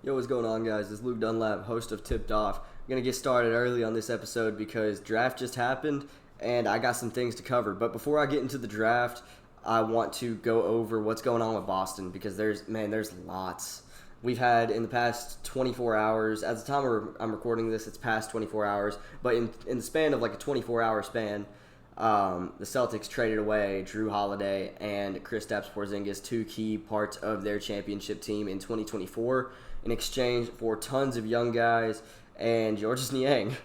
Yo, what's going on, guys? This is Luke Dunlap, host of Tipped Off. I'm going to get started early on this episode because draft just happened and I got some things to cover. But before I get into the draft, I want to go over what's going on with Boston because there's lots. We've had in the past 24 hours, at the time I'm recording this, it's past 24 hours, but in the span of like a 24-hour span, the Celtics traded away Drew Holiday and Kristaps Porzingis, two key parts of their championship team in 2024, in exchange for tons of young guys and Georges Niang.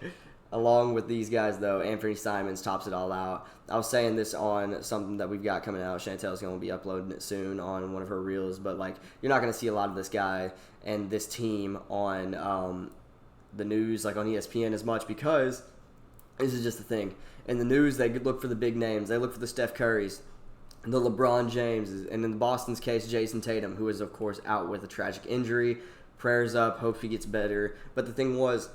Along with these guys, though, Anthony Simons tops it all out. I was saying this on something that we've got coming out. Chantel's going to be uploading it soon on one of her reels, but like you're not going to see a lot of this guy and this team on the news, like on ESPN, as much because this is just the thing. In the news, they look for the big names. They look for the Steph Currys, the LeBron Jameses, and in Boston's case, Jason Tatum, who is, of course, out with a tragic injury. Prayers up, hope he gets better. But the thing was,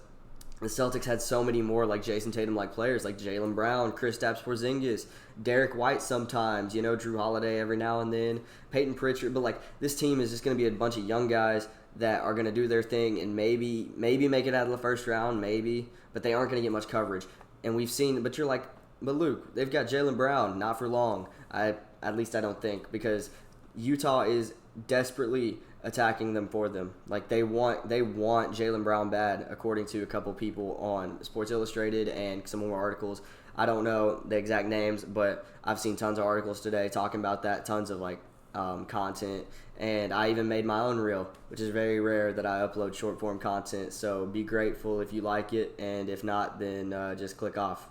the Celtics had so many more like Jason Tatum-like players, like Jaylen Brown, Kristaps Porzingis, Derek White sometimes, Drew Holiday every now and then, Peyton Pritchard. But like this team is just going to be a bunch of young guys that are going to do their thing and maybe make it out of the first round, maybe, but they aren't going to get much coverage. And we've seen, but you're like, but Luke, they've got Jaylen Brown, not for long. At least I don't think, because Utah is desperately attacking them for them. Like they want Jaylen Brown bad, according to a couple people on Sports Illustrated and some more articles. I don't know the exact names, but I've seen tons of articles today talking about that, tons of like content, and I even made my own reel, which is very rare that I upload short form content. So be grateful if you like it, and if not, then just click off.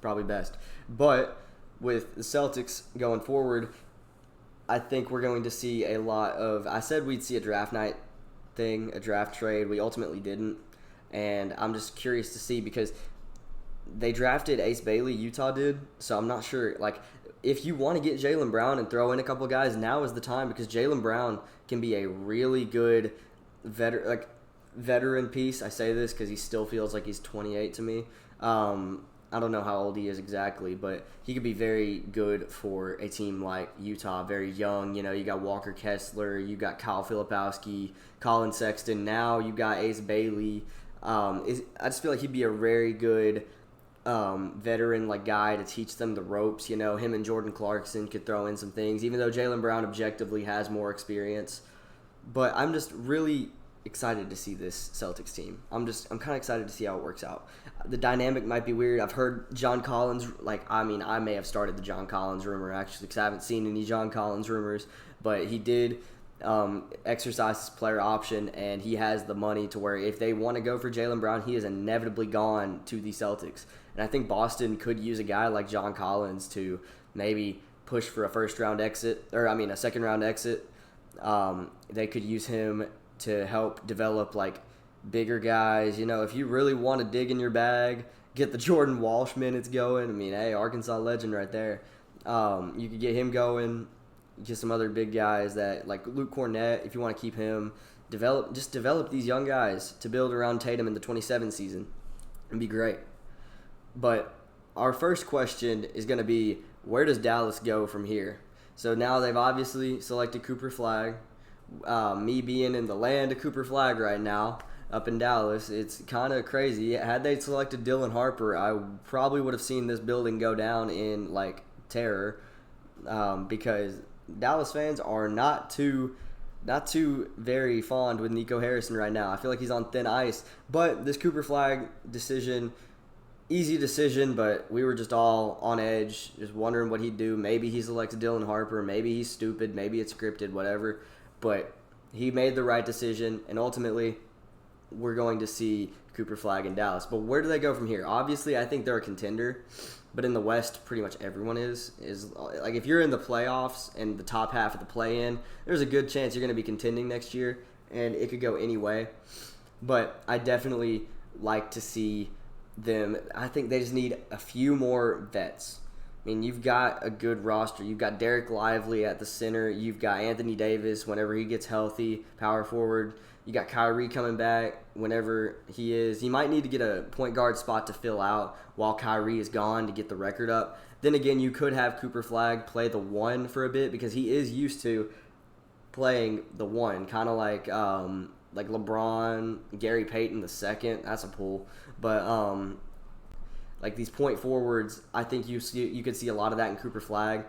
Probably best. But with the Celtics going forward, I think we're going to see a lot of. I said we'd see a draft night thing, a draft trade. We ultimately didn't, and I'm just curious to see because they drafted Ace Bailey, Utah did. So I'm not sure. Like, if you want to get Jaylen Brown and throw in a couple guys, now is the time because Jaylen Brown can be a really good veteran piece. I say this because he still feels like he's 28 to me. I don't know how old he is exactly, but he could be very good for a team like Utah, very young. You got Walker Kessler, you got Kyle Filipowski, Colin Sexton. Now you got Ace Bailey. I just feel like he'd be a very good veteran guy to teach them the ropes. Him and Jordan Clarkson could throw in some things, even though Jaylen Brown objectively has more experience. But I'm just really excited to see this Celtics team. I'm kind of excited to see how it works out. The dynamic might be weird. I've heard John Collins, I may have started the John Collins rumor actually because I haven't seen any John Collins rumors, but he did exercise his player option and he has the money to where if they want to go for Jaylen Brown, he is inevitably gone to the Celtics. And I think Boston could use a guy like John Collins to maybe push for a a second round exit. They could use him to help develop bigger guys. If you really want to dig in your bag, get the Jordan Walsh minutes going. Hey, Arkansas legend right there. You could get him going. Get some other big guys that like Luke Cornett, if you want to keep him. Develop these young guys to build around Tatum in the 27 season. It'd be great. But our first question is going to be, where does Dallas go from here? So now they've obviously selected Cooper Flagg. Me being in the land of Cooper Flagg right now, up in Dallas, it's kind of crazy. Had they selected Dylan Harper, I probably would have seen this building go down in terror, because Dallas fans are not too very fond with Nico Harrison right now. I feel like he's on thin ice. But this Cooper Flagg decision, easy decision, but we were just all on edge, just wondering what he'd do. Maybe he selected Dylan Harper. Maybe he's stupid. Maybe it's scripted, whatever. But he made the right decision, and ultimately we're going to see Cooper Flagg in Dallas. But where do they go from here? Obviously, I think they're a contender, but in the West, pretty much everyone is if you're in the playoffs and the top half of the play-in, there's a good chance you're going to be contending next year, and it could go any way. But I definitely like to see them. I think they just need a few more vets. You've got a good roster. You've got Derek Lively at the center. You've got Anthony Davis whenever he gets healthy, power forward. You got Kyrie coming back whenever he is. You might need to get a point guard spot to fill out while Kyrie is gone to get the record up. Then again, you could have Cooper Flagg play the one for a bit because he is used to playing the one, kind of like like LeBron, Gary Payton the second. That's a pull, but like these point forwards, I think you could see a lot of that in Cooper Flag,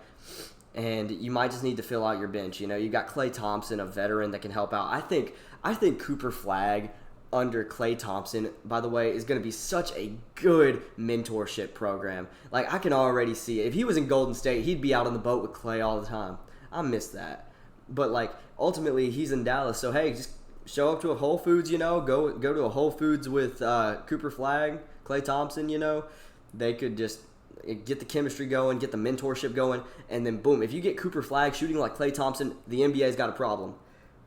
and you might just need to fill out your bench. You know, you got Klay Thompson, a veteran that can help out. I think Cooper Flag under Klay Thompson, by the way, is going to be such a good mentorship program. Like, I can already see it. If he was in Golden State, he'd be out on the boat with Klay all the time. I miss that. But, like, ultimately, he's in Dallas, so, hey, just show up to a Whole Foods, you know, go to a Whole Foods with Cooper Flag, Klay Thompson, you know. They could just get the chemistry going, get the mentorship going, and then, boom, if you get Cooper Flag shooting like Klay Thompson, the NBA's got a problem.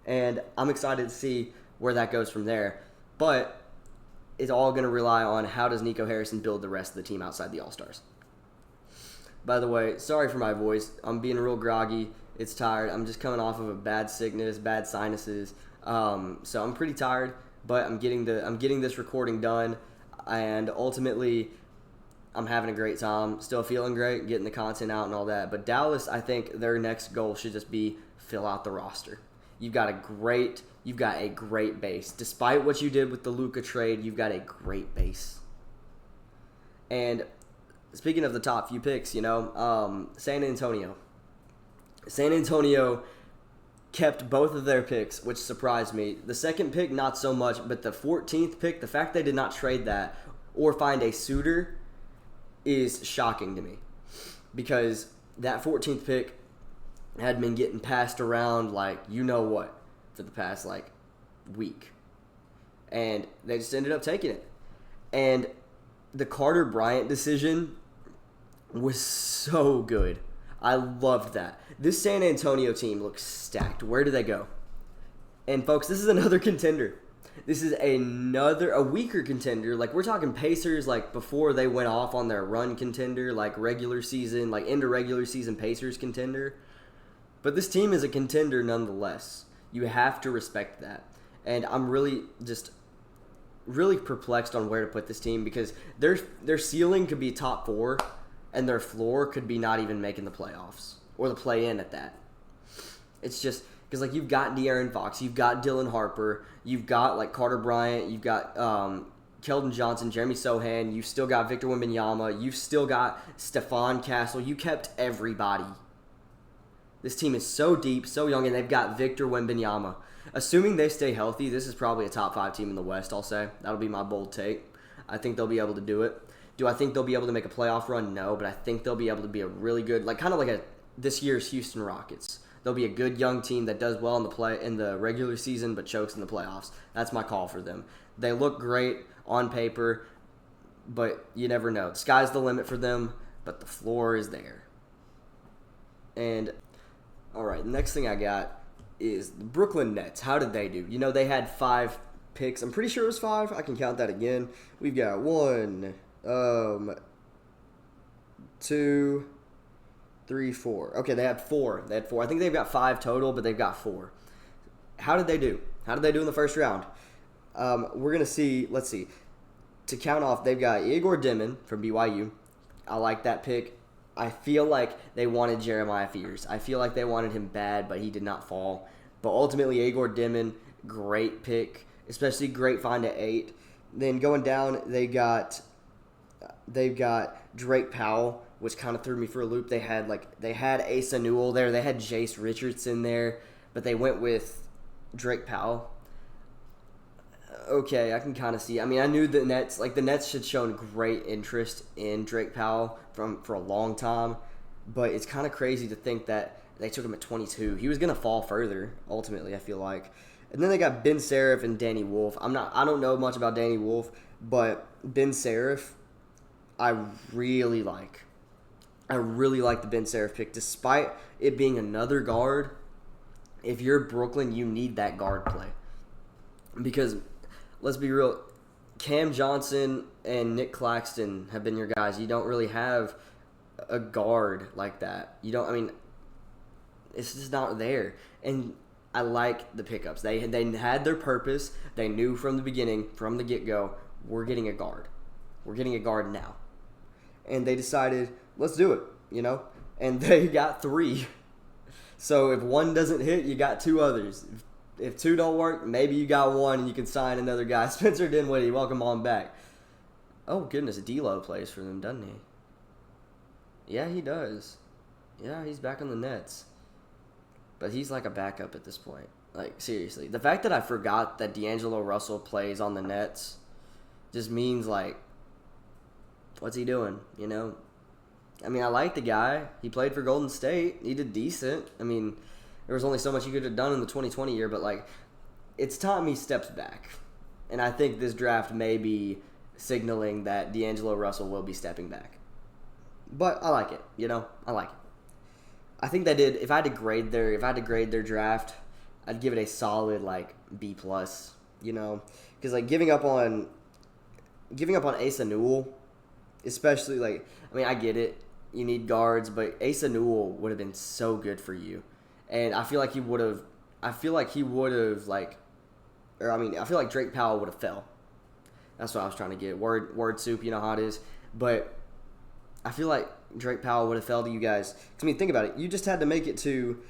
And I'm excited to see where that goes from there. But it's all going to rely on how does Nico Harrison build the rest of the team outside the All-Stars. By the way, sorry for my voice. I'm being real groggy. It's tired. I'm just coming off of a bad sickness, bad sinuses. So I'm pretty tired, but I'm getting this recording done, and ultimately I'm having a great time. Still feeling great, getting the content out and all that. But Dallas, I think their next goal should just be fill out the roster. You've got a great base. Despite what you did with the Luka trade, you've got a great base. And speaking of the top few picks, you know, San Antonio kept both of their picks, which surprised me. The second pick, not so much, but the 14th pick, the fact they did not trade that or find a suitor is shocking to me, because that 14th pick had been getting passed around like you know what for the past like week, and they just ended up taking it. And the Carter Bryant decision was so good. I loved that. This San Antonio team looks stacked. Where do they go? And folks, this is another contender. This is a weaker contender. Like, we're talking Pacers, like, before they went off on their run contender, like regular season, like into regular season Pacers contender. But this team is a contender nonetheless. You have to respect that. And I'm really perplexed on where to put this team, because their ceiling could be top 4, and their floor could be not even making the playoffs, or the play-in at that. It's just because, like, you've got De'Aaron Fox, you've got Dylan Harper, you've got, like, Carter Bryant, you've got Keldon Johnson, Jeremy Sohan, you've still got Victor Wembanyama, you've still got Stephon Castle. You kept everybody. This team is so deep, so young, and they've got Victor Wembanyama. Assuming they stay healthy, this is probably a top 5 team in the West, I'll say. That'll be my bold take. I think they'll be able to do it. Do I think they'll be able to make a playoff run? No, but I think they'll be able to be a really good, like, kind of like this year's Houston Rockets. They'll be a good young team that does well in the regular season but chokes in the playoffs. That's my call for them. They look great on paper, but you never know. The sky's the limit for them, but the floor is there. And, all right, the next thing I got is the Brooklyn Nets. How did they do? You know, they had 5 picks. I'm pretty sure it was 5. I can count that again. We've got 1, 2, 3, 4. Okay, they had 4. I think they've got 5 total, but they've got 4. How did they do? How did they do in the first round? We're going to see. Let's see. To count off, they've got Igor Dimon from BYU. I like that pick. I feel like they wanted Jeremiah Fears. I feel like they wanted him bad, but he did not fall. But ultimately, Igor Dimon, great pick, especially great find at 8. Then going down, they've got Drake Powell, which kind of threw me for a loop. They had Asa Newell there. They had Jace Richardson there, but they went with Drake Powell. Okay, I can kind of see. I mean, I knew the Nets had shown great interest in Drake Powell for a long time, but it's kind of crazy to think that they took him at 22. He was going to fall further, ultimately, I feel like. And then they got Ben Seraph and Danny Wolf. I don't know much about Danny Wolf, but Ben Seraph, I really like the Ben Seraph pick, despite it being another guard. If you're Brooklyn, you need that guard play. Because, let's be real, Cam Johnson and Nick Claxton have been your guys. You don't really have a guard like that. It's just not there. And I like the pickups. They had their purpose. They knew from the beginning, from the get-go, we're getting a guard. We're getting a guard now. And they decided, let's do it, you know? And they got 3. So if one doesn't hit, you got 2 others. if two don't work, maybe you got one and you can sign another guy. Spencer Dinwiddie, welcome on back. Oh, goodness, D'Lo plays for them, doesn't he? Yeah, he does. Yeah, he's back on the Nets. But he's like a backup at this point. Like, seriously. The fact that I forgot that D'Angelo Russell plays on the Nets just means, like, what's he doing, you know? I mean, I like the guy. He played for Golden State. He did decent. I mean, there was only so much he could have done in the 2020 year, but, like, it's time he steps back. And I think this draft may be signaling that D'Angelo Russell will be stepping back. But I like it, you know? I like it. I think they did. If I had to grade their draft, I'd give it a solid like B+, you know? Cuz like giving up on Asa Newell, especially like, I mean, I get it. You need guards, but Asa Newell would have been so good for you. And I feel like I feel like Drake Powell would have fell. That's what I was trying to get. Word soup, you know how it is. But I feel like Drake Powell would have fell to you guys. I mean, think about it. You just had to make it to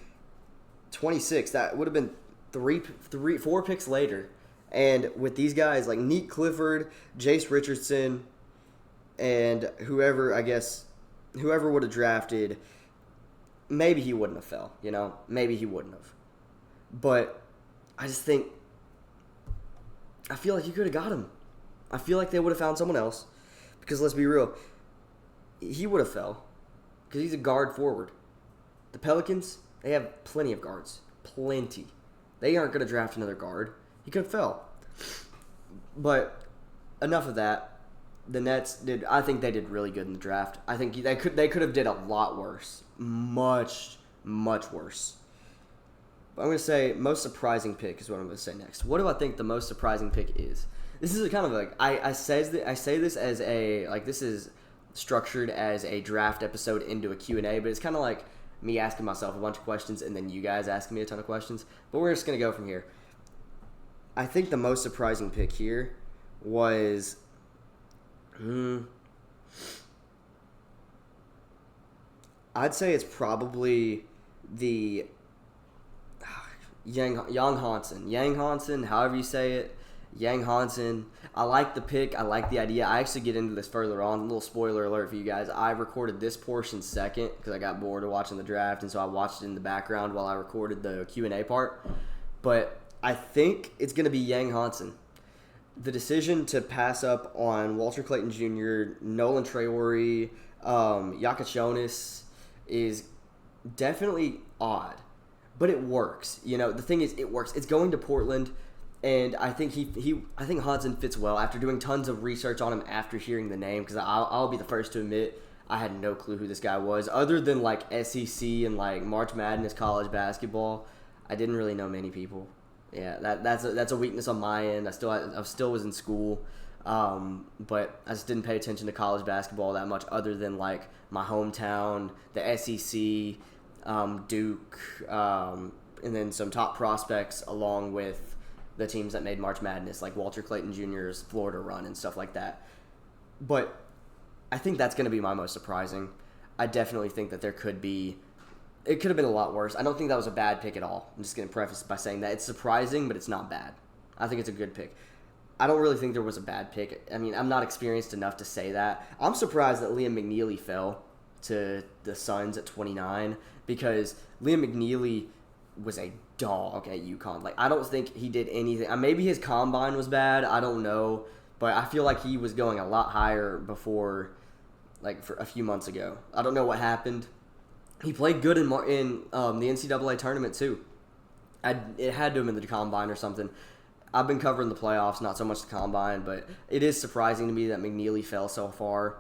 26. That would have been 4 picks later. And with these guys like Neek Clifford, Jace Richardson, and whoever would have drafted, maybe he wouldn't have fell, you know? Maybe he wouldn't have. But I just think, I feel like you could have got him. I feel like they would have found someone else. Because let's be real, he would have fell. Because he's a guard forward. The Pelicans, they have plenty of guards. Plenty. They aren't going to draft another guard. He could have fell. But enough of that. The Nets I think they did really good in the draft. I think they could have did a lot worse. Much, much worse. But I'm going to say most surprising pick is what I'm going to say next. What do I think the most surprising pick is? This is kind of like, I say this as a, like, this is structured as a draft episode into a Q&A, but it's kind of like me asking myself a bunch of questions and then you guys asking me a ton of questions. But we're just going to go from here. I think the most surprising pick here was, I'd say it's probably the Yang Hansen, however you say it. Yang Hansen. I like the pick. I like the idea. I actually get into this further on. A little spoiler alert for you guys. I recorded this portion second because I got bored of watching the draft, and so I watched it in the background while I recorded the Q&A part. But I think it's going to be Yang Hansen. The decision to pass up on Walter Clayton Jr., Nolan Traore, Yakachonis is definitely odd. But it works. You know, the thing is, it works. It's going to Portland. And I think I think Hansen fits well after doing tons of research on him after hearing the name. Because I'll be the first to admit I had no clue who this guy was, other than like SEC and like March Madness college basketball. I didn't really know many people. Yeah, that's a weakness on my end. I still was in school, but I just didn't pay attention to college basketball that much, other than like my hometown, the SEC, Duke, and then some top prospects along with the teams that made March Madness, like Walter Clayton Jr.'s Florida run and stuff like that. But I think that's going to be my most surprising. I definitely think that it could have been a lot worse. I don't think that was a bad pick at all. I'm just going to preface it by saying that it's surprising, but it's not bad. I think it's a good pick. I don't really think there was a bad pick. I mean, I'm not experienced enough to say that. I'm surprised that Liam McNeely fell to the Suns at 29 because Liam McNeely was a dog at UConn. Like, I don't think he did anything. Maybe his combine was bad. I don't know. But I feel like he was going a lot higher before, like, for a few months ago. I don't know what happened. He played good in the NCAA tournament, too. It had to have been the combine or something. I've been covering the playoffs, not so much the combine, but it is surprising to me that McNeely fell so far.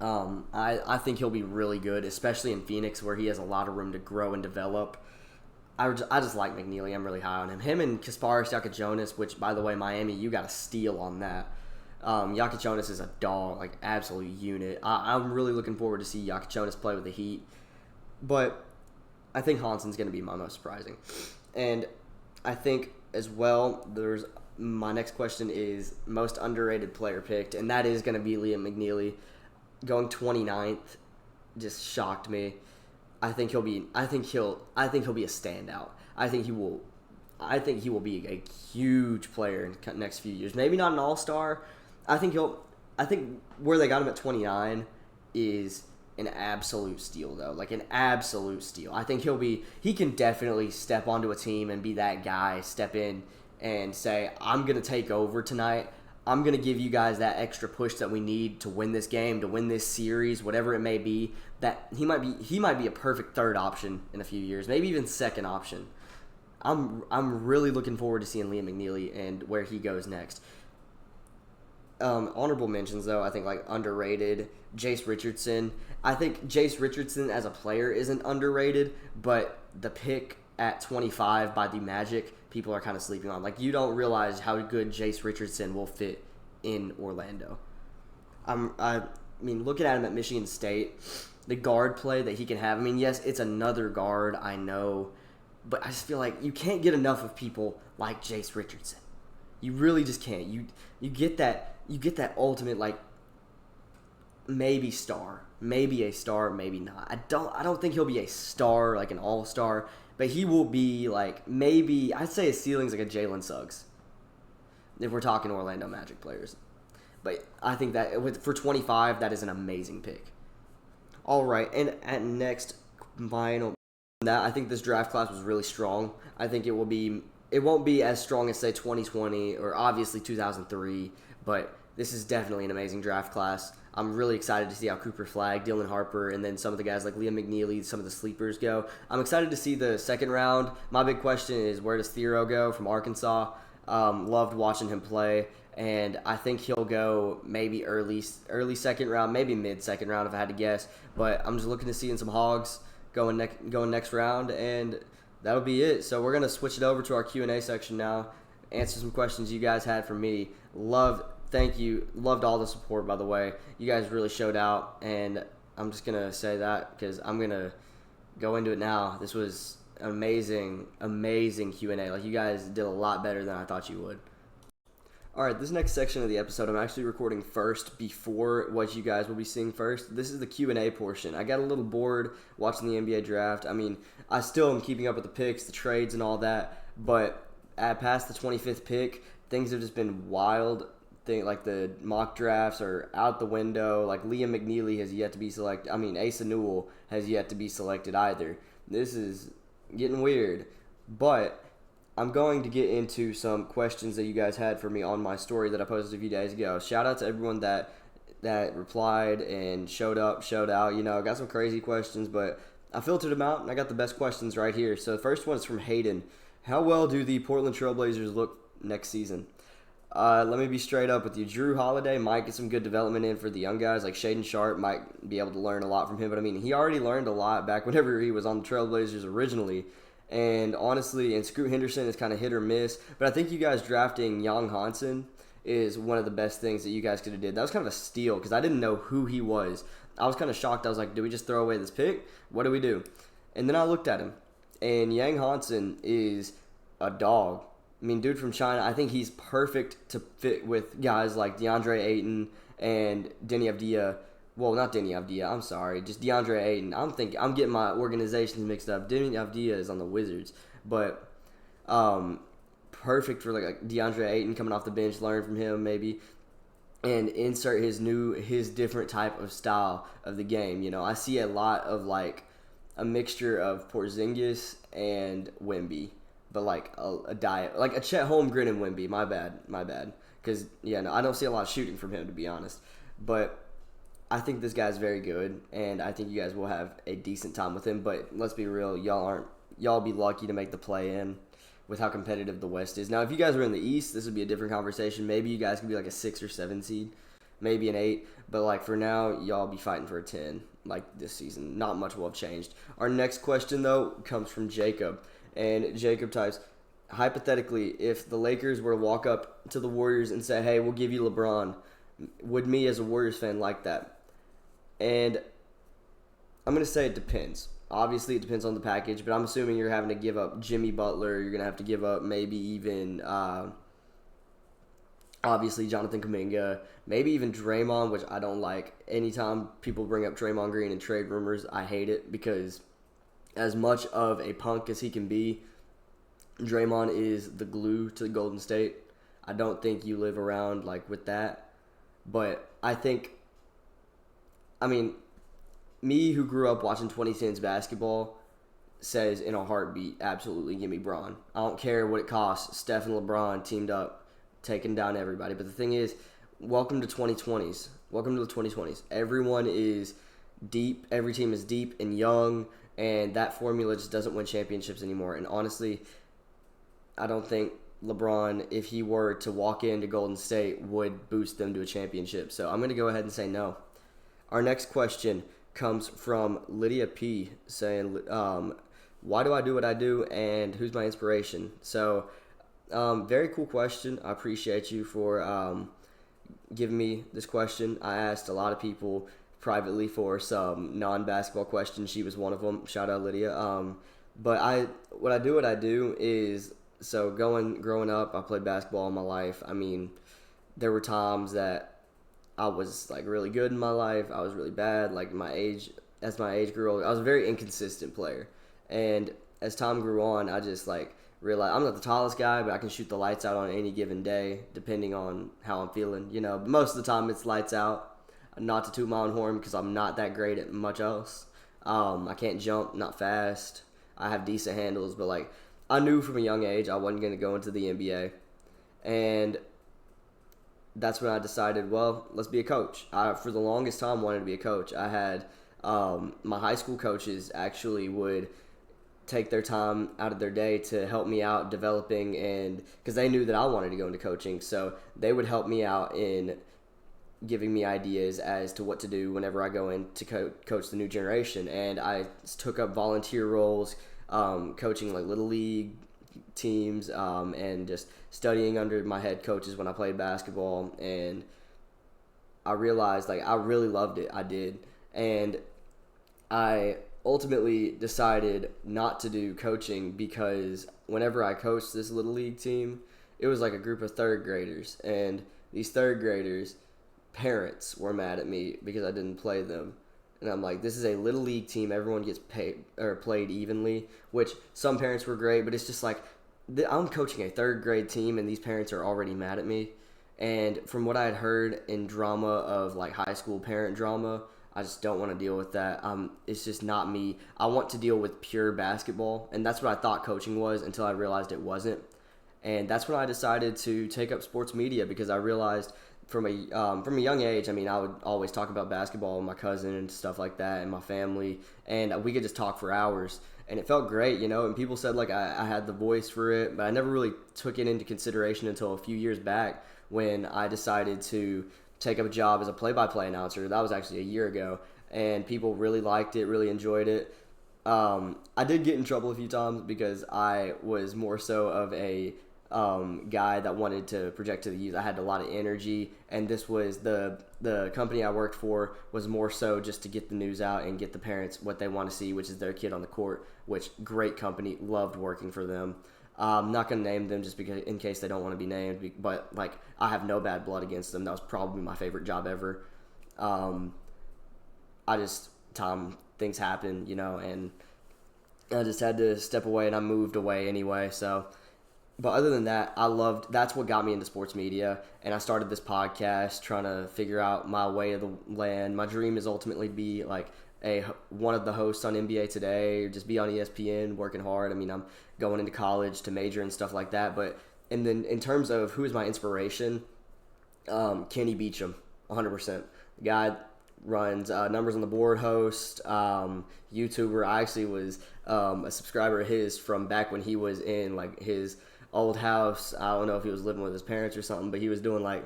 I think he'll be really good, especially in Phoenix, where he has a lot of room to grow and develop. I just like McNeely. I'm really high on him. Him and Kasparis Yakachonis, which, by the way, Miami, you got a steal on that. Yakachonis is a dog, like, absolute unit. I'm really looking forward to see Yakachonis play with the Heat. But I think Hansen's going to be my most surprising. And I think, as well, my next question is most underrated player picked, and that is going to be Liam McNeely. Going 29th just shocked me. I think he'll be a standout. I think he will I think he will be a huge player in the next few years. Maybe not an all-star. I think where they got him at 29 is an absolute steal, though. Like an absolute steal. I think he can definitely step onto a team and be that guy, step in and say, I'm going to take over tonight. I'm going to give you guys that extra push that we need to win this game, to win this series, whatever it may be. That he might be a perfect third option in a few years, maybe even second option. I'm really looking forward to seeing Liam McNeely and where he goes next. Honorable mentions, though, I think, like, underrated. Jace Richardson. I think Jace Richardson as a player isn't underrated, but the pick at 25 by the Magic, people are kind of sleeping on. Like, you don't realize how good Jace Richardson will fit in Orlando. I mean, looking at him at Michigan State, the guard play that he can have. I mean, yes, it's another guard, I know, but I just feel like you can't get enough of people like Jace Richardson. You really just can't. You get that ultimate, like, maybe star, maybe a star, maybe not. I don't think he'll be a star, like an all-star, but he will be, like, maybe I'd say his ceiling's like a Jalen Suggs if we're talking Orlando Magic players. But I think that for 25, that is an amazing pick. All right, and at next final, I think this draft class was really strong. I think it won't be as strong as, say, 2020 or obviously 2003, but this is definitely an amazing draft class. I'm really excited to see how Cooper Flagg, Dylan Harper, and then some of the guys like Liam McNeely, some of the sleepers go. I'm excited to see the second round. My big question is, where does Thero go from Arkansas? Loved watching him play, and I think he'll go maybe early second round, maybe mid second round if I had to guess. But I'm just looking to see some Hogs going next round, and that'll be it. So we're gonna switch it over to our Q&A section now. Answer some questions you guys had for me. Thank you. Loved all the support, by the way. You guys really showed out, and I'm just going to say that because I'm going to go into it now. This was amazing Q&A. Like, you guys did a lot better than I thought you would. All right, this next section of the episode, I'm actually recording first before what you guys will be seeing first. This is the Q&A portion. I got a little bored watching the NBA draft. I mean, I still am keeping up with the picks, the trades, and all that, but past the 25th pick, things have just been wild. Like the mock drafts are out the window. Like Liam McNeely has yet to be selected. I mean, Asa Newell has yet to be selected either. This is getting weird. But I'm going to get into some questions that you guys had for me on my story that I posted a few days ago. Shout out to everyone that replied and showed up, showed out. You know, I got some crazy questions, but I filtered them out, and I got the best questions right here. So the first one is from Hayden. How well do the Portland Trailblazers look next season? Let me be straight up with you. Drew Holiday might get some good development in for the young guys. Like Shaedon Sharpe might be able to learn a lot from him. But, I mean, he already learned a lot back whenever he was on the Trailblazers originally. And, honestly, and Scoot Henderson is kind of hit or miss. But I think you guys drafting Young Hansen is one of the best things that you guys could have did. That was kind of a steal because I didn't know who he was. I was kind of shocked. I was like, do we just throw away this pick? What do we do? And then I looked at him. And Yang Hansen is a dog. I mean, dude from China, I think he's perfect to fit with guys like DeAndre Ayton and Deni Avdija. Well, not Deni Avdija, I'm sorry. Just DeAndre Ayton. I'm getting my organizations mixed up. Deni Avdija is on the Wizards. But perfect for like DeAndre Ayton coming off the bench, learn from him maybe, and insert his different type of style of the game. You know, I see a lot of like a mixture of Porzingis and Wemby. But like a diet, like a Chet Holmgren and Wemby. My bad. Because, yeah, no, I don't see a lot of shooting from him, to be honest. But I think this guy's very good, and I think you guys will have a decent time with him. But let's be real, y'all be lucky to make the play-in with how competitive the West is. Now, if you guys were in the East, this would be a different conversation. Maybe you guys could be like a 6 or 7 seed, maybe an 8. But, like, for now, y'all be fighting for a 10, like, this season. Not much will have changed. Our next question, though, comes from Jacob. And Jacob types, hypothetically, if the Lakers were to walk up to the Warriors and say, hey, we'll give you LeBron, would me as a Warriors fan like that? And I'm going to say it depends. Obviously, it depends on the package, but I'm assuming you're having to give up Jimmy Butler. You're going to have to give up maybe even, obviously, Jonathan Kuminga, maybe even Draymond, which I don't like. Anytime people bring up Draymond Green and trade rumors, I hate it because as much of a punk as he can be, Draymond is the glue to Golden State. I don't think you live around like with that. But I think, I mean, me who grew up watching 2010s basketball says in a heartbeat, absolutely give me Bron. I don't care what it costs. Steph and LeBron teamed up, taking down everybody. But the thing is, welcome to 2020s. Welcome to the 2020s. Everyone is deep. Every team is deep and young, and that formula just doesn't win championships anymore. And honestly, I don't think LeBron, if he were to walk into Golden State, would boost them to a championship. So I'm going to go ahead and say no. Our next question comes from Lydia P. saying, why do I do what I do, and who's my inspiration? So, very cool question. I appreciate you for giving me this question. I asked a lot of people privately for some non-basketball questions. She was one of them. Shout out Lydia. But what I do is, so growing up, I played basketball all my life. I mean, there were times that I was like really good in my life. I was really bad. Like as my age grew older, I was a very inconsistent player. And as time grew on, I just like realized I'm not the tallest guy, but I can shoot the lights out on any given day, depending on how I'm feeling. You know, but most of the time it's lights out. Not to toot my own horn because I'm not that great at much else. I can't jump, not fast. I have decent handles, but like I knew from a young age I wasn't going to go into the NBA, and that's when I decided, well, let's be a coach. I, for the longest time, wanted to be a coach. I had my high school coaches actually would take their time out of their day to help me out developing, and because they knew that I wanted to go into coaching, so they would help me out in giving me ideas as to what to do whenever I go in to coach the new generation. And I took up volunteer roles, coaching like little league teams, and just studying under my head coaches when I played basketball. And I realized like I really loved it. I did. And I ultimately decided not to do coaching because whenever I coached this little league team, it was like a group of third graders, and these third graders parents were mad at me because I didn't play them. And I'm like, this is a little league team. Everyone gets paid or played evenly, which some parents were great, but it's just like I'm coaching a third grade team and these parents are already mad at me. And from what I had heard in drama of like high school parent drama, I just don't want to deal with that. It's just not me. I want to deal with pure basketball, and that's what I thought coaching was until I realized it wasn't. And that's when I decided to take up sports media because I realized from a young age, I mean, I would always talk about basketball with my cousin and stuff like that and my family, and we could just talk for hours. And it felt great, you know, and people said like I had the voice for it, but I never really took it into consideration until a few years back when I decided to take up a job as a play-by-play announcer. That was actually a year ago, and people really liked it, really enjoyed it. I did get in trouble a few times because I was more so of a guy that wanted to project to the youth. I had a lot of energy, and this was the company I worked for was more so just to get the news out and get the parents what they want to see, which is their kid on the court. Which great company, loved working for them. I'm not going to name them just because in case they don't want to be named, but like I have no bad blood against them. That was probably my favorite job ever. Things happen, you know, and I just had to step away, and I moved away anyway. So, but other than that, that's what got me into sports media, and I started this podcast trying to figure out my way of the land. My dream is ultimately be like one of the hosts on NBA Today, or just be on ESPN working hard. I mean, I'm going into college to major and stuff like that. But and then in terms of who is my inspiration, Kenny Beecham, 100%. The guy runs Numbers on the Board host, YouTuber. I actually was a subscriber of his from back when he was in like his old house. I don't know if he was living with his parents or something, but he was doing like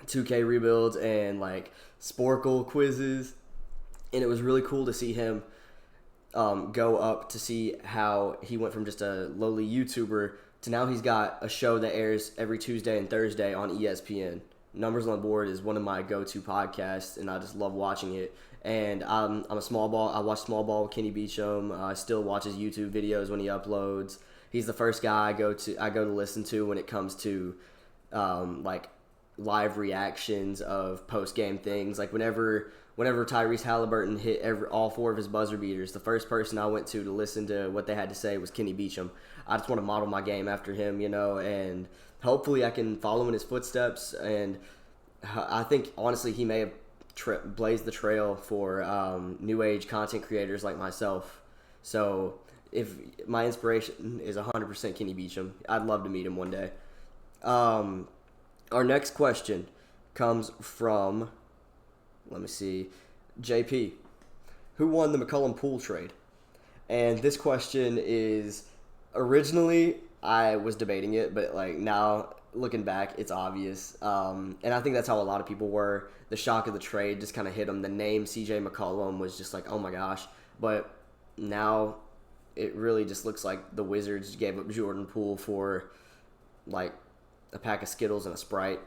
2K rebuilds and like Sporkle quizzes. And it was really cool to see him go up to see how he went from just a lowly YouTuber to now he's got a show that airs every Tuesday and Thursday on ESPN. Numbers on the Board is one of my go-to podcasts, and I just love watching it. And I'm a small ball. I watch small ball with Kenny Beecham. I still watch his YouTube videos when he uploads. He's the first guy I go to listen to when it comes to like live reactions of post-game things. Like whenever whenever Tyrese Halliburton hit all 4 of his buzzer beaters, the first person I went to listen to what they had to say was Kenny Beecham. I just want to model my game after him, and hopefully I can follow in his footsteps. And I think, honestly, he may have blazed the trail for new age content creators like myself. So if my inspiration is 100% Kenny Beecham, I'd love to meet him one day. Our next question comes from, let me see, JP. Who won the McCollum Poole trade? And this question is, originally I was debating it, but like now looking back, it's obvious. And I think that's how a lot of people were. The shock of the trade just kind of hit them. The name CJ McCollum was just like, oh my gosh. But now it really just looks like the Wizards gave up Jordan Poole for like a pack of Skittles and a Sprite.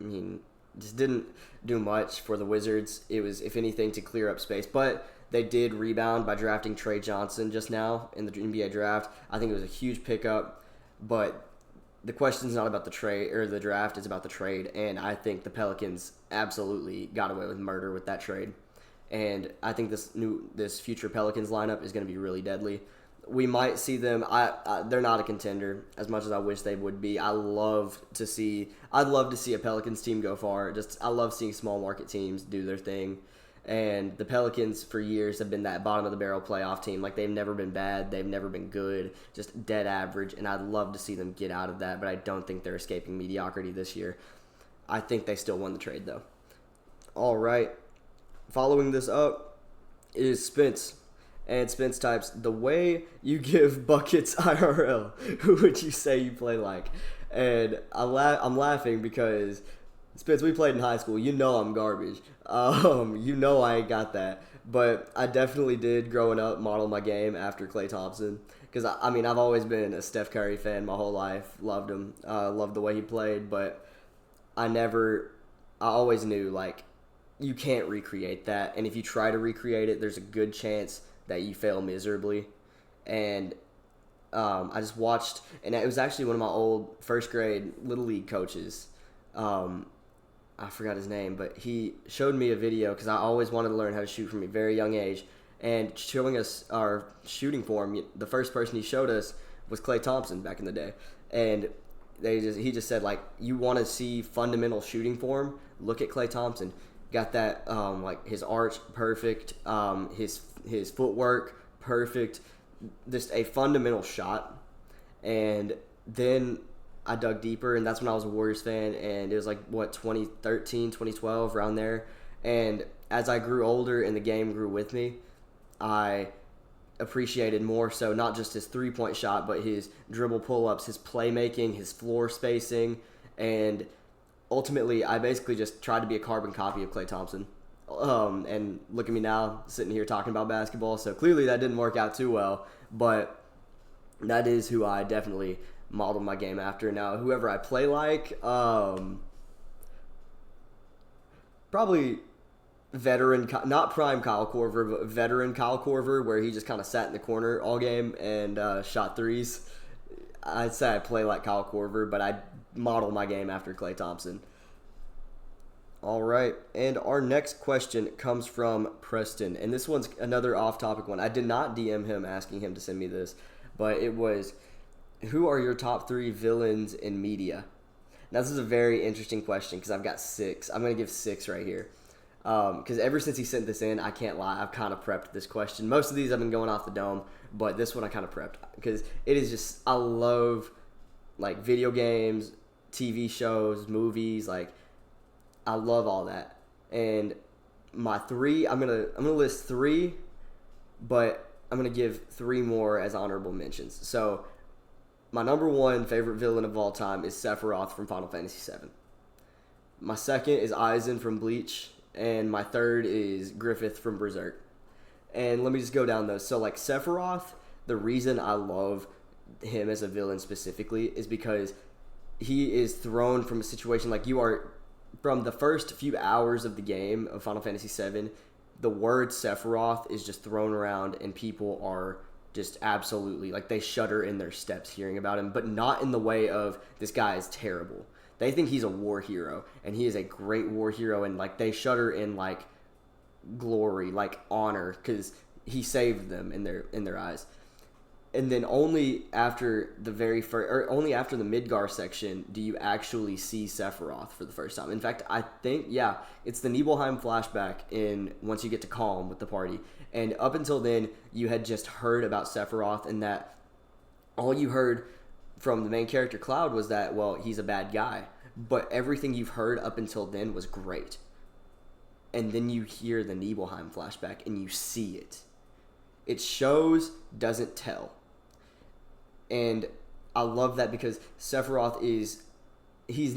I mean, just didn't do much for the Wizards. It was, if anything, to clear up space. But they did rebound by drafting Trey Johnson just now in the NBA draft. I think it was a huge pickup. But the question's not about the trade or the draft, it's about the trade. And I think the Pelicans absolutely got away with murder with that trade. And I think this future Pelicans lineup is going to be really deadly. We might see them. They're not a contender as much as I wish they would be. I'd love to see a Pelicans team go far. I love seeing small market teams do their thing. And the Pelicans for years have been that bottom of the barrel playoff team. Like, they've never been bad, they've never been good, just dead average. And I'd love to see them get out of that, but I don't think they're escaping mediocrity this year. I think they still won the trade though. All right. Following this up is Spence. And Spence types, the way you give buckets IRL, who would you say you play like? And I'm laughing because, Spence, we played in high school. You know I'm garbage. You know I ain't got that. But I definitely did, growing up, model my game after Klay Thompson. Because, I mean, I've always been a Steph Curry fan my whole life. Loved him. Loved the way he played. But I always knew, like, you can't recreate that. And if you try to recreate it, there's a good chance that you fail miserably. And I just watched, and it was actually one of my old first grade Little League coaches. I forgot his name, but he showed me a video because I always wanted to learn how to shoot from a very young age. And showing us our shooting form, the first person he showed us was Klay Thompson back in the day. And he just said, like, you want to see fundamental shooting form? Look at Klay Thompson. Got that, like, his arch perfect, his footwork perfect, just a fundamental shot. And then I dug deeper, and that's when I was a Warriors fan, and it was like, 2013, 2012, around there. And as I grew older and the game grew with me, I appreciated more so not just his three-point shot, but his dribble pull-ups, his playmaking, his floor spacing, and ultimately I basically just tried to be a carbon copy of Klay Thompson. And look at me now, sitting here talking about basketball, so clearly that didn't work out too well, but that is who I definitely modeled my game after. Now, whoever I play like, probably veteran, not prime Kyle Korver, but veteran Kyle Korver, where he just kind of sat in the corner all game and shot threes. I'd say I play like Kyle Korver, but I model my game after Klay Thompson. All right, and our next question comes from Preston, and this one's another off-topic one. I did not DM him asking him to send me this, but it was, who are your top 3 villains in media? Now, this is a very interesting question because I've got 6. I'm going to give 6 right here. Because ever since he sent this in, I can't lie, I've kind of prepped this question. Most of these I've been going off the dome, but this one I kind of prepped because it is just, I love, like, video games, TV shows, movies, like, I love all that. And my 3, I'm gonna list 3, but I'm gonna give 3 more as honorable mentions. So my number 1 favorite villain of all time is Sephiroth from Final Fantasy VII. My second is Aizen from Bleach, and my third is Griffith from Berserk. And let me just go down those. So, like, Sephiroth, the reason I love him as a villain specifically is because he is thrown from a situation, like, you are, from the first few hours of the game of Final Fantasy VII, the word Sephiroth is just thrown around and people are just absolutely, like, they shudder in their steps hearing about him, but not in the way of, this guy is terrible. They think he's a war hero, and he is a great war hero, and, like, they shudder in, like, glory, like honor, because he saved them in their eyes. And then only after the very first, or only after the Midgar section, do you actually see Sephiroth for the first time. In fact, I think, yeah, it's the Nibelheim flashback in once you get to Calm with the party. And up until then, you had just heard about Sephiroth, and that all you heard from the main character Cloud was that, well, he's a bad guy. But everything you've heard up until then was great. And then you hear the Nibelheim flashback, and you see it. It shows, doesn't tell. And I love that because Sephiroth he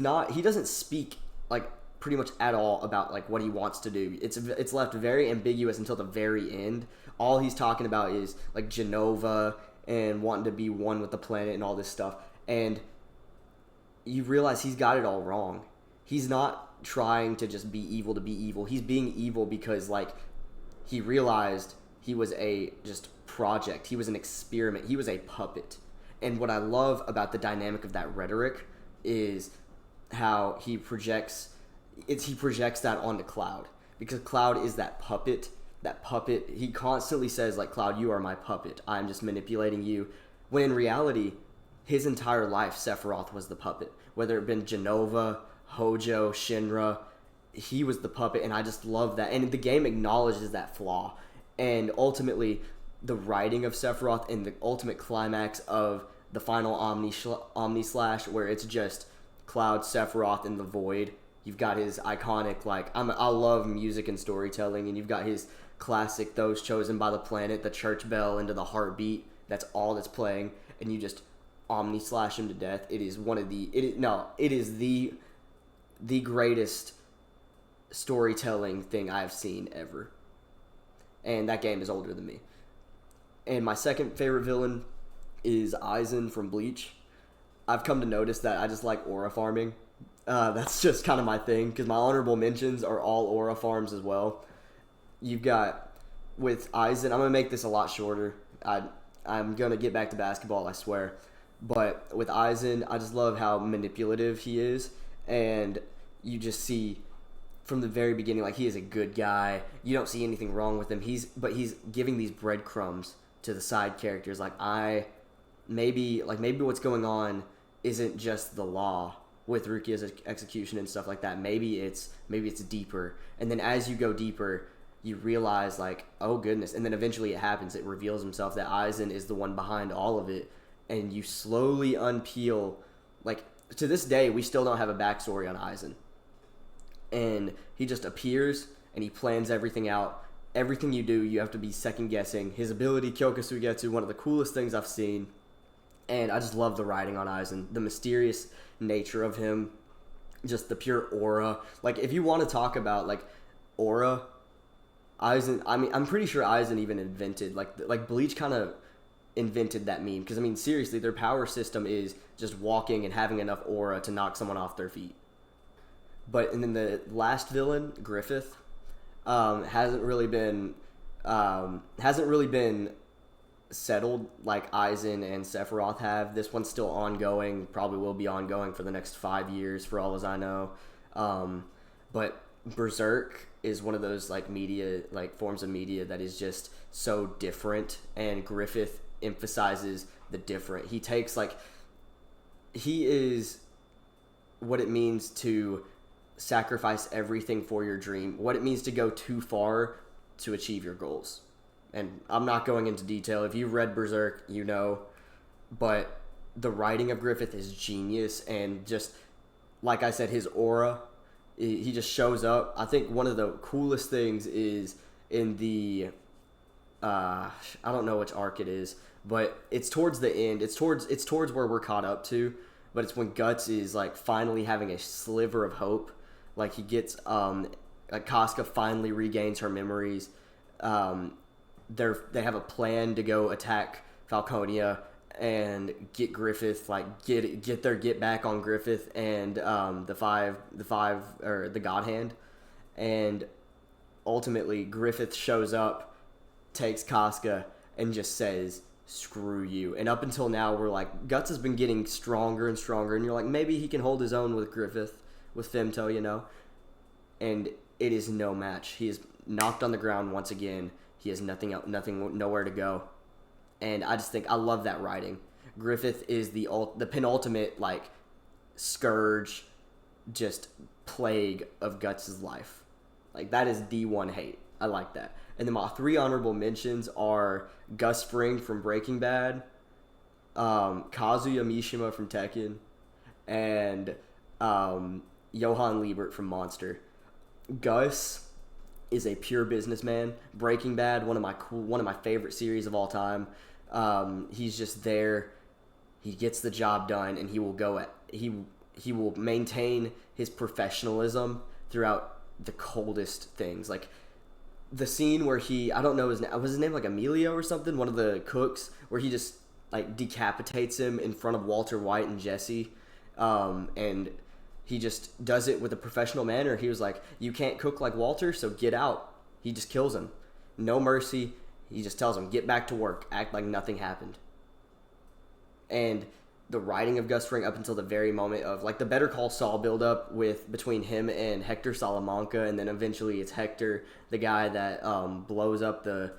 doesn't speak like pretty much at all about like what he wants to do. It's left very ambiguous until the very end. All he's talking about is like Jenova and wanting to be one with the planet and all this stuff. And you realize he's got it all wrong. He's not trying to just be evil to be evil. He's being evil because like he realized he was a just project. He was an experiment. He was a puppet. And what I love about the dynamic of that rhetoric is how he projects that onto Cloud. Because Cloud is that puppet. That puppet, he constantly says, like, Cloud, you are my puppet. I'm just manipulating you. When in reality, his entire life, Sephiroth was the puppet. Whether it been Jenova, Hojo, Shinra, he was the puppet, and I just love that. And the game acknowledges that flaw. And ultimately, the writing of Sephiroth and the ultimate climax of the final Omni Slash, where it's just Cloud, Sephiroth, and the Void. You've got his iconic, like, I love music and storytelling, and you've got his classic, Those Chosen by the Planet, the church bell into the heartbeat. That's all that's playing, and you just Omni Slash him to death. It is the greatest storytelling thing I've seen ever. And that game is older than me. And my second favorite villain is Aizen from Bleach. I've come to notice that I just like aura farming. That's just kind of my thing, because my honorable mentions are all aura farms as well. You've got, with Aizen, I'm going to make this a lot shorter. I'm going to get back to basketball, I swear. But with Aizen, I just love how manipulative he is. And you just see from the very beginning, like, he is a good guy. You don't see anything wrong with him. But he's giving these breadcrumbs to the side characters. Like, maybe what's going on isn't just the law with Rukia's execution and stuff like that. Maybe it's deeper. And then as you go deeper, you realize, like, oh goodness. And then eventually it happens. It reveals himself that Aizen is the one behind all of it. And you slowly unpeel, like, to this day, we still don't have a backstory on Aizen. And he just appears, and he plans everything out. Everything you do, you have to be second-guessing. His ability, Kyokusugetsu, one of the coolest things I've seen. And I just love the writing on Aizen. The mysterious nature of him. Just the pure aura. Like, if you want to talk about, like, aura, Aizen, I mean, I'm pretty sure Aizen even invented, like Bleach kind of invented that meme. Because, I mean, seriously, their power system is just walking and having enough aura to knock someone off their feet. And then the last villain, Griffith, hasn't really been settled like Aizen and Sephiroth have. This one's still ongoing, probably will be ongoing for the next 5 years for all as I know. But Berserk is one of those like media, like forms of media that is just so different, and Griffith emphasizes the different. He is what it means to sacrifice everything for your dream, what it means to go too far to achieve your goals. And I'm not going into detail. If you've read Berserk, you know. But the writing of Griffith is genius. And just, like I said, his aura, he just shows up. I think one of the coolest things is in the, I don't know which arc it is, but it's towards the end. It's towards where we're caught up to. But it's when Guts is, like, finally having a sliver of hope. Like, he gets, like, Casca finally regains her memories. They have a plan to go attack Falconia and get Griffith, like get back on Griffith and the God Hand, and ultimately Griffith shows up, takes Casca, and just says, "Screw you." And up until now, we're like, Guts has been getting stronger and stronger, and you're like, maybe he can hold his own with Griffith, with Femto, you know, and it is no match. He is knocked on the ground once again. He has nowhere to go. And I just think I love that writing. Griffith is the penultimate like scourge, just plague of Guts' life. Like that is D1 hate. I like that. And then my 3 honorable mentions are Gus Fring from Breaking Bad, Kazuya Mishima from Tekken, and Johann Liebert from Monster. Gus is a pure businessman. Breaking Bad, one of my favorite series of all time. He's just there. He gets the job done, and he will maintain his professionalism throughout the coldest things. Like the scene where I don't know was his name like Emilio or something, one of the cooks, where he just like decapitates him in front of Walter White and Jesse, and he just does it with a professional manner. He was like, "You can't cook like Walter, so get out." He just kills him, no mercy. He just tells him, "Get back to work, act like nothing happened." And the writing of Gus Fring up until the very moment of like the Better Call Saul buildup between him and Hector Salamanca, and then eventually it's Hector, the guy that blows up the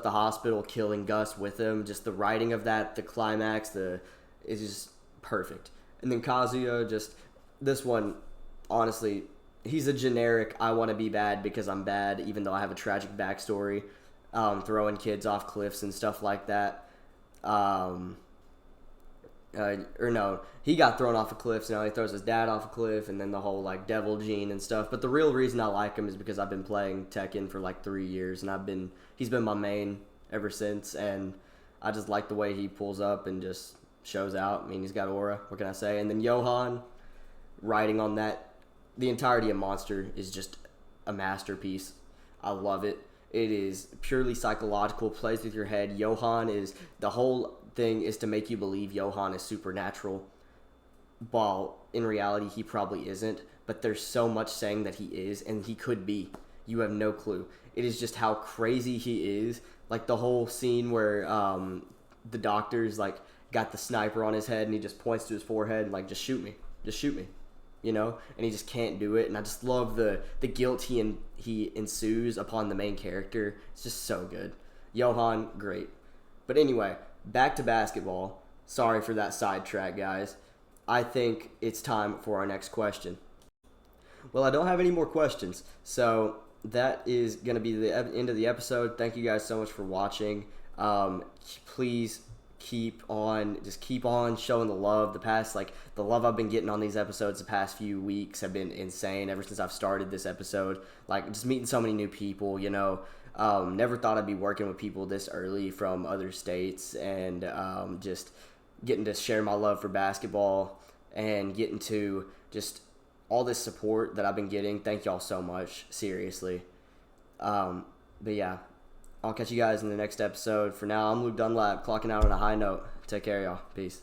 hospital, killing Gus with him. Just the writing of that, the climax, is just perfect. And then Kazuya, just this one, honestly, he's a generic I want to be bad because I'm bad, even though I have a tragic backstory, throwing kids off cliffs and stuff like that. He got thrown off a cliff, so now he throws his dad off a cliff, and then the whole like devil gene and stuff. But the real reason I like him is because I've been playing Tekken for like 3 years, and he's been my main ever since, and I just like the way he pulls up and just shows out. I mean, he's got aura. What can I say? And then Johan, writing on that, the entirety of Monster is just a masterpiece. I love it. It is purely psychological, plays with your head. The whole thing is to make you believe Johan is supernatural, while in reality he probably isn't, but there's so much saying that he is, and he could be. You have no clue. It is just how crazy he is. Like the whole scene where the doctor's like got the sniper on his head and he just points to his forehead and like, just shoot me, and he just can't do it. And I just love the guilt he ensues upon the main character. It's just so good. Johan, great. But anyway, back to basketball. Sorry for that sidetrack, guys. I think it's time for our next question. Well, I don't have any more questions, so that is going to be the end of the episode. Thank you guys so much for watching. Please keep on showing the love. The love I've been getting on these episodes the past few weeks have been insane ever since I've started this episode. Like, just meeting so many new people, never thought I'd be working with people this early from other states, and just getting to share my love for basketball and getting to just all this support that I've been getting. Thank y'all so much, seriously. But yeah, I'll catch you guys in the next episode. For now, I'm Luke Dunlap, clocking out on a high note. Take care, y'all. Peace.